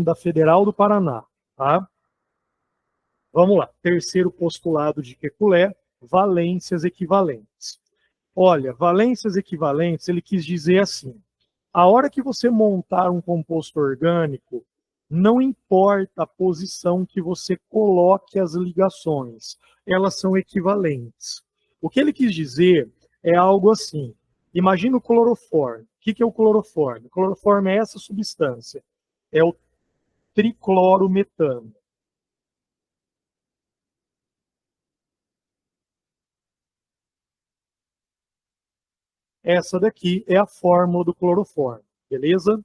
da Federal do Paraná, tá? Vamos lá. Terceiro postulado de Kekulé, valências equivalentes. Olha, valências equivalentes, ele quis dizer assim: a hora que você montar um composto orgânico, não importa a posição que você coloque as ligações, elas são equivalentes. O que ele quis dizer é algo assim: imagina o cloroforme. O que é o cloroforme? O cloroforme é essa substância, é o triclorometano. Essa daqui é a fórmula do cloroforme, beleza?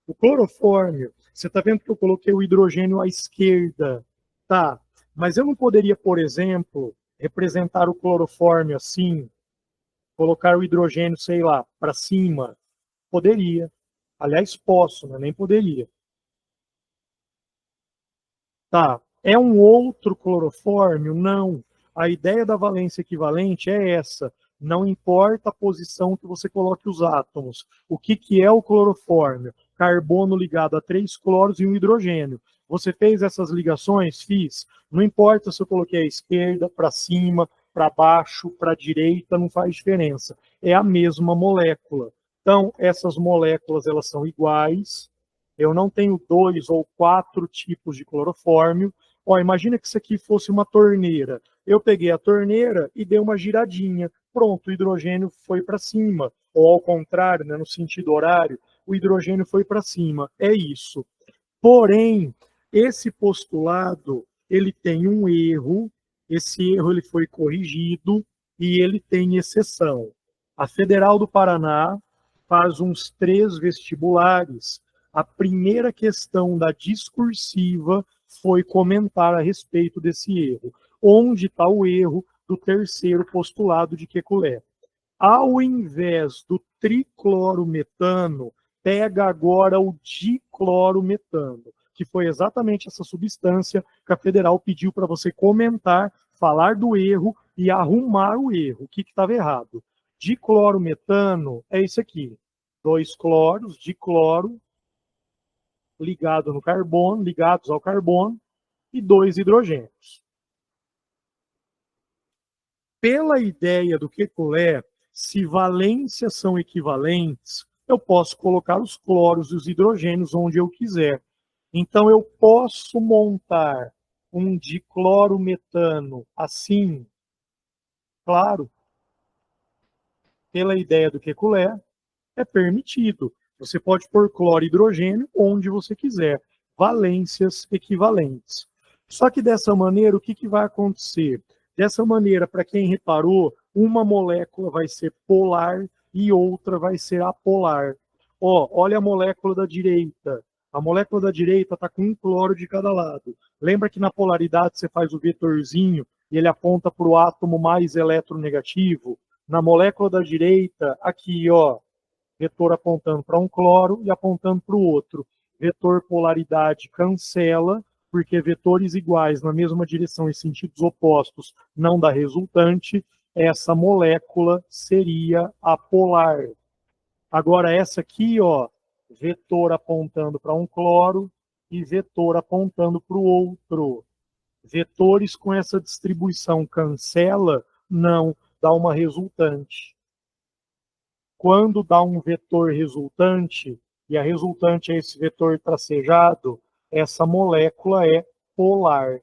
O clorofórmio, você está vendo que eu coloquei o hidrogênio à esquerda, tá? Mas eu não poderia, por exemplo, representar o clorofórmio assim, colocar o hidrogênio, sei lá, para cima? Poderia. Aliás, posso, mas nem poderia. Tá. É um outro clorofórmio? Não. A ideia da valência equivalente é essa. Não importa a posição que você coloque os átomos. O que é o clorofórmio? Carbono ligado a 3 cloros e um hidrogênio. Você fez essas ligações? Fiz. Não importa se eu coloquei à esquerda, para cima, para baixo, para a direita, não faz diferença. É a mesma molécula. Então, essas moléculas elas são iguais. Eu não tenho 2 ou 4 tipos de clorofórmio. Ó, imagina que isso aqui fosse uma torneira. Eu peguei a torneira e dei uma giradinha. Pronto, o hidrogênio foi para cima. Ou ao contrário, né, no sentido horário, o hidrogênio foi para cima. É isso. Porém, esse postulado, ele tem um erro. Esse erro ele foi corrigido e ele tem exceção. A Federal do Paraná faz uns 3 vestibulares. A primeira questão da discursiva foi comentar a respeito desse erro. Onde está o erro do terceiro postulado de Kekulé? Ao invés do triclorometano, pega agora o diclorometano, que foi exatamente essa substância que a Federal pediu para você comentar, falar do erro e arrumar o erro. O que estava errado? Diclorometano é isso aqui. 2 cloros, dicloro, ligado no carbono, ligados ao carbono, e 2 hidrogênios. Pela ideia do Kekulé, se valências são equivalentes, eu posso colocar os cloros e os hidrogênios onde eu quiser. Então, eu posso montar um diclorometano assim, claro, pela ideia do Kekulé, é permitido. Você pode pôr cloro e hidrogênio onde você quiser. Valências equivalentes. Só que dessa maneira, o que vai acontecer? Dessa maneira, para quem reparou, uma molécula vai ser polar e outra vai ser apolar. Ó, olha a molécula da direita. A molécula da direita está com um cloro de cada lado. Lembra que na polaridade você faz o vetorzinho e ele aponta para o átomo mais eletronegativo? Na molécula da direita, aqui, ó, vetor apontando para um cloro e apontando para o outro. Vetor polaridade cancela, porque vetores iguais na mesma direção em sentidos opostos não dá resultante. Essa molécula seria apolar. Agora essa aqui, ó, vetor apontando para um cloro e vetor apontando para o outro. Vetores com essa distribuição cancela, não, dá uma resultante. Quando dá um vetor resultante, e a resultante é esse vetor tracejado, essa molécula é polar.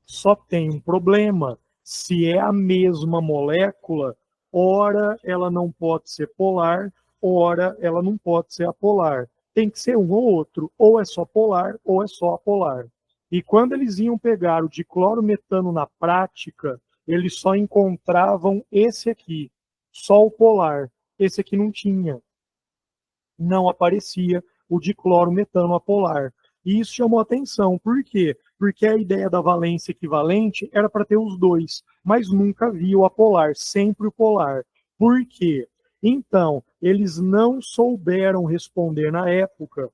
Só tem um problema. Se é a mesma molécula, ora ela não pode ser polar, ora ela não pode ser apolar. Tem que ser um ou outro. Ou é só polar, ou é só apolar. E quando eles iam pegar o diclorometano na prática, eles só encontravam esse aqui, só o polar. Esse aqui não tinha. Não aparecia o diclorometano apolar. E isso chamou atenção. Por quê? Porque a ideia da valência equivalente era para ter os dois, mas nunca havia o apolar, sempre o polar. Por quê? Então, eles não souberam responder na época,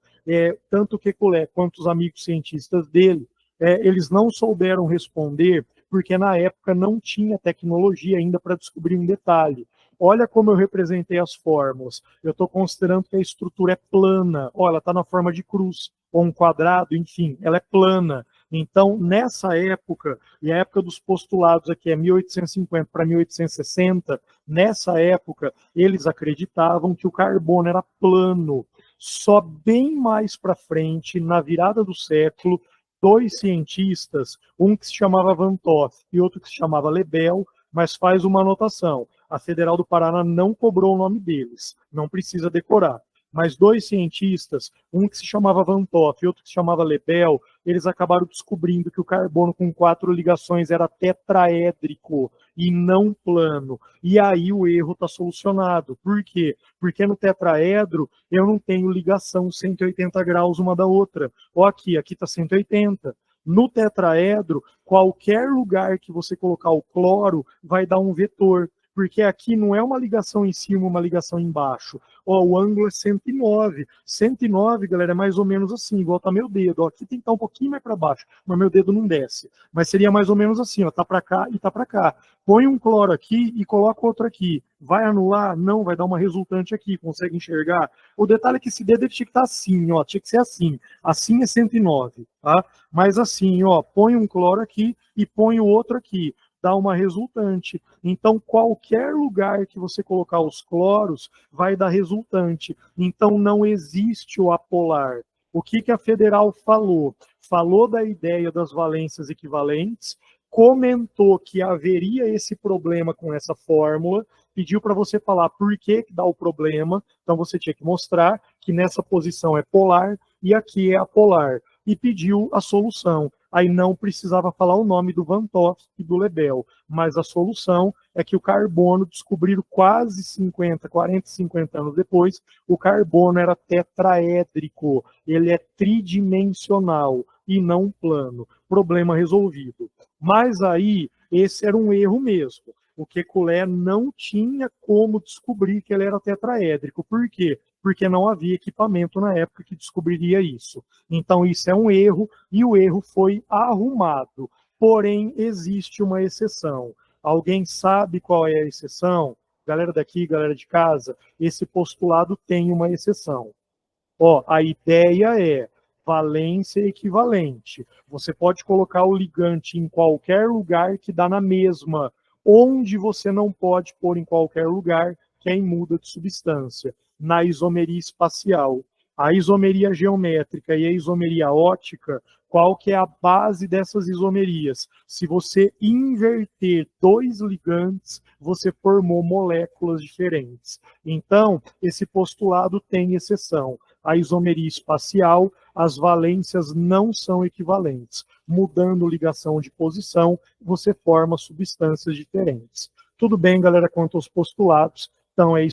tanto o Kekulé quanto os amigos cientistas dele, eles não souberam responder porque na época não tinha tecnologia ainda para descobrir um detalhe. Olha como eu representei as fórmulas. Eu estou considerando que a estrutura é plana. Olha, ela está na forma de cruz, ou um quadrado, enfim, ela é plana. Então, nessa época, e a época dos postulados aqui é 1850 para 1860, nessa época, eles acreditavam que o carbono era plano. Só bem mais para frente, na virada do século, dois cientistas, um que se chamava Van Toth e outro que se chamava Lebel, mas faz uma anotação. A Federal do Paraná não cobrou o nome deles, não precisa decorar. Mas dois cientistas, um que se chamava Van Toth e outro que se chamava Lebel, eles acabaram descobrindo que o carbono com 4 ligações era tetraédrico e não plano. E aí o erro está solucionado. Por quê? Porque no tetraedro eu não tenho ligação 180 graus uma da outra. Ó, aqui está 180. No tetraedro, qualquer lugar que você colocar o cloro vai dar um vetor, porque aqui não é uma ligação em cima, uma ligação embaixo. Ó, o ângulo é 109. 109, galera, é mais ou menos assim, igual tá meu dedo. Ó, aqui tem que estar um pouquinho mais para baixo, mas meu dedo não desce. Mas seria mais ou menos assim, ó, tá para cá e tá para cá. Põe um cloro aqui e coloca outro aqui. Vai anular? Não, vai dar uma resultante aqui. Consegue enxergar? O detalhe é que esse dedo ele tinha que estar assim, ó, tinha que ser assim. Assim é 109, tá? Mas assim, ó, põe um cloro aqui e põe o outro aqui. Dá uma resultante. Então, qualquer lugar que você colocar os cloros vai dar resultante. Então, não existe o apolar. O que a Federal falou? Falou da ideia das valências equivalentes, comentou que haveria esse problema com essa fórmula, pediu para você falar por que dá o problema, então você tinha que mostrar que nessa posição é polar e aqui é apolar, e pediu a solução. Aí não precisava falar o nome do Van Toth e do Lebel, mas a solução é que o carbono, descobriram quase 40, 50 anos depois, o carbono era tetraédrico, ele é tridimensional e não plano. Problema resolvido. Mas aí, esse era um erro mesmo. O Kekulé não tinha como descobrir que ele era tetraédrico. Por quê? Porque não havia equipamento na época que descobriria isso. Então, isso é um erro, e o erro foi arrumado. Porém, existe uma exceção. Alguém sabe qual é a exceção? Galera daqui, galera de casa, esse postulado tem uma exceção. Ó, a ideia é valência equivalente. Você pode colocar o ligante em qualquer lugar que dá na mesma. Onde você não pode pôr em qualquer lugar, que é em muda de substância, na isomeria espacial. A isomeria geométrica e a isomeria óptica, qual que é a base dessas isomerias? Se você inverter dois ligantes, você formou moléculas diferentes. Então, esse postulado tem exceção. A isomeria espacial, as valências não são equivalentes. Mudando ligação de posição, você forma substâncias diferentes. Tudo bem, galera, quanto aos postulados? Então, é isso.